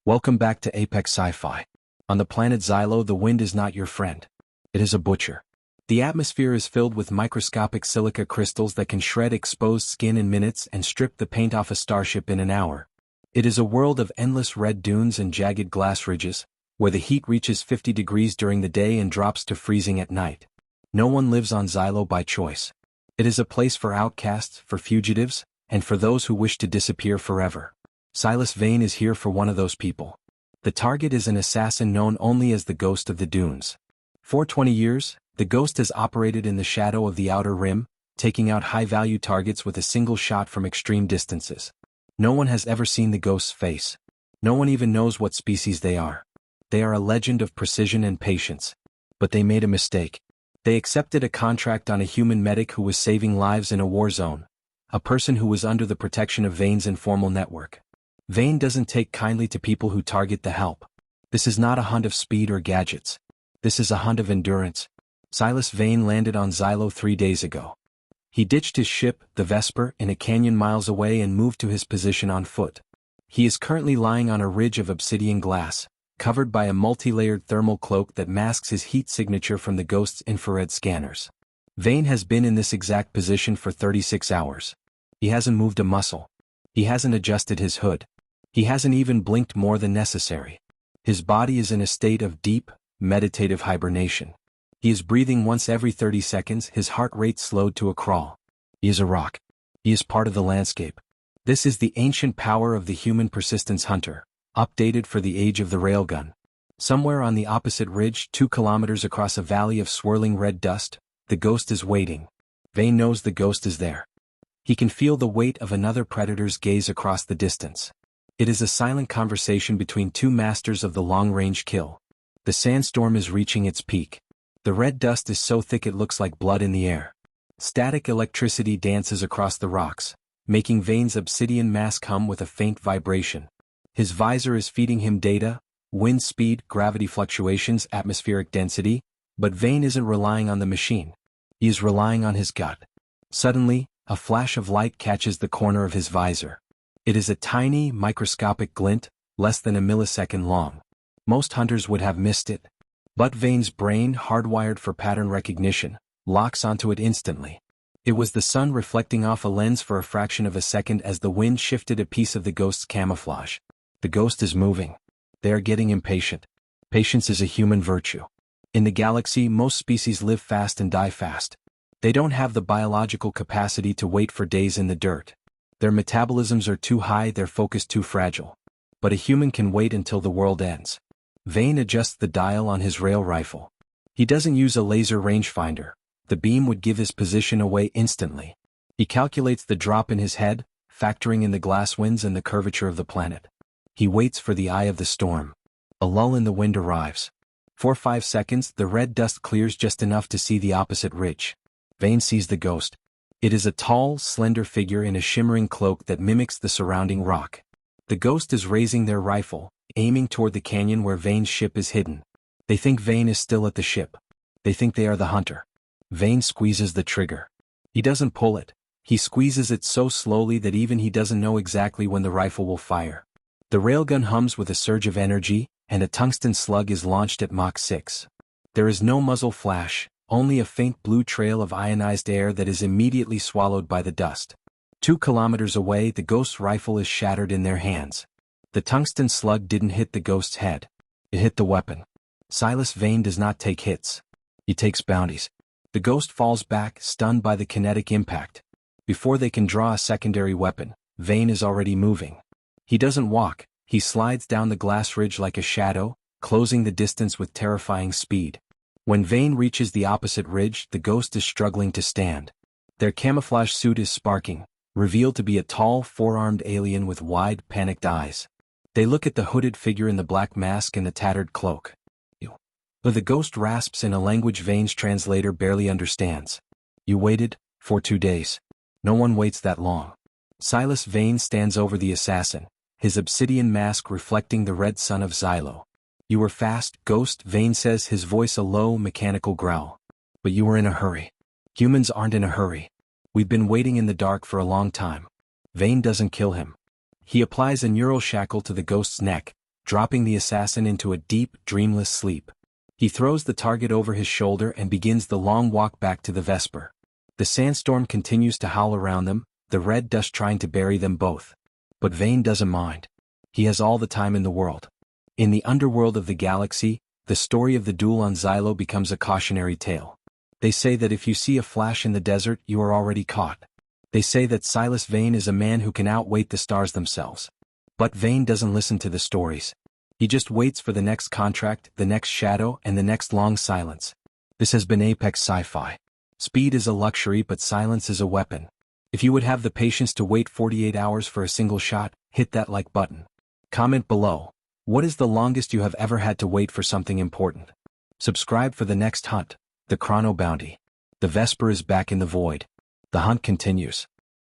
Welcome back to Apex Sci-Fi. On the planet Xylo, the wind is not your friend. It is a butcher. The atmosphere is filled with microscopic silica crystals that can shred exposed skin in minutes and strip the paint off a starship in an hour. It is a world of endless red dunes and jagged glass ridges, where the heat reaches 50 degrees during the day and drops to freezing at night. No one lives on Xylo by choice. It is a place for outcasts, for fugitives, and for those who wish to disappear forever. Silas Vane is here for one of those people. The target is an assassin known only as the Ghost of the Dunes. For 20 years, the Ghost has operated in the shadow of the Outer Rim, taking out high-value targets with a single shot from extreme distances. No one has ever seen the Ghost's face. No one even knows what species they are. They are a legend of precision and patience. But they made a mistake. They accepted a contract on a human medic who was saving lives in a war zone, a person who was under the protection of Vane's informal network. Vane doesn't take kindly to people who target the help. This is not a hunt of speed or gadgets. This is a hunt of endurance. Silas Vane landed on Xylo 3 days ago. He ditched his ship, the Vesper, in a canyon miles away and moved to his position on foot. He is currently lying on a ridge of obsidian glass, covered by a multi-layered thermal cloak that masks his heat signature from the Ghost's infrared scanners. Vane has been in this exact position for 36 hours. He hasn't moved a muscle. He hasn't adjusted his hood. He hasn't even blinked more than necessary. His body is in a state of deep, meditative hibernation. He is breathing once every 30 seconds, his heart rate slowed to a crawl. He is a rock. He is part of the landscape. This is the ancient power of the human persistence hunter, updated for the age of the railgun. Somewhere on the opposite ridge, 2 kilometers across a valley of swirling red dust, the Ghost is waiting. Vane knows the Ghost is there. He can feel the weight of another predator's gaze across the distance. It is a silent conversation between 2 masters of the long-range kill. The Sandstorm is reaching its peak. The red dust is so thick it looks like blood in the air. Static electricity dances across the rocks, making Vane's obsidian mask hum with a faint vibration. His visor is feeding him data, wind speed, gravity fluctuations, atmospheric density, but Vane isn't relying on the machine. He is relying on his gut. Suddenly, a flash of light catches the corner of his visor. It is a tiny, microscopic glint, less than a millisecond long. Most hunters would have missed it. But Vane's brain, hardwired for pattern recognition, locks onto it instantly. It was the sun reflecting off a lens for a fraction of a second as the wind shifted a piece of the Ghost's camouflage. The Ghost is moving. They are getting impatient. Patience is a human virtue. In the galaxy, most species live fast and die fast. They don't have the biological capacity to wait for days in the dirt. Their metabolisms are too high, their focus too fragile. But a human can wait until the world ends. Vane adjusts the dial on his rail rifle. He doesn't use a laser rangefinder. The beam would give his position away instantly. He calculates the drop in his head, factoring in the glass winds and the curvature of the planet. He waits for the eye of the storm. A lull in the wind arrives. For 5 seconds, the red dust clears just enough to see the opposite ridge. Vane sees the Ghost. It is a tall, slender figure in a shimmering cloak that mimics the surrounding rock. The Ghost is raising their rifle, aiming toward the canyon where Vane's ship is hidden. They think Vane is still at the ship. They think they are the hunter. Vane squeezes the trigger. He doesn't pull it. He squeezes it so slowly that even he doesn't know exactly when the rifle will fire. The railgun hums with a surge of energy, and a tungsten slug is launched at Mach 6. There is no muzzle flash, only a faint blue trail of ionized air that is immediately swallowed by the dust. 2 kilometers away, the Ghost's rifle is shattered in their hands. The tungsten slug didn't hit the Ghost's head. It hit the weapon. Silas Vane does not take hits. He takes bounties. The Ghost falls back, stunned by the kinetic impact. Before they can draw a secondary weapon, Vane is already moving. He doesn't walk. He slides down the glass ridge like a shadow, closing the distance with terrifying speed. When Vane reaches the opposite ridge, the Ghost is struggling to stand. Their camouflage suit is sparking, revealed to be a tall, 4-armed alien with wide, panicked eyes. They look at the hooded figure in the black mask and the tattered cloak. But the Ghost rasps in a language Vane's translator barely understands. You waited, for 2 days. No one waits that long. Silas Vane stands over the assassin, his obsidian mask reflecting the red sun of Xylo. You were fast, Ghost, Vane says, his voice a low, mechanical growl. But you were in a hurry. Humans aren't in a hurry. We've been waiting in the dark for a long time. Vane doesn't kill him. He applies a neural shackle to the Ghost's neck, dropping the assassin into a deep, dreamless sleep. He throws the target over his shoulder and begins the long walk back to the Vesper. The sandstorm continues to howl around them, the red dust trying to bury them both. But Vane doesn't mind. He has all the time in the world. In the underworld of the galaxy, the story of the duel on Xylo becomes a cautionary tale. They say that if you see a flash in the desert, you are already caught. They say that Silas Vane is a man who can outwait the stars themselves. But Vane doesn't listen to the stories. He just waits for the next contract, the next shadow, and the next long silence. This has been Apex Sci-Fi. Speed is a luxury, but silence is a weapon. If you would have the patience to wait 48 hours for a single shot, hit that like button. Comment below. What is the longest you have ever had to wait for something important? Subscribe for the next hunt, the Chrono Bounty. The Vesper is back in the void. The hunt continues.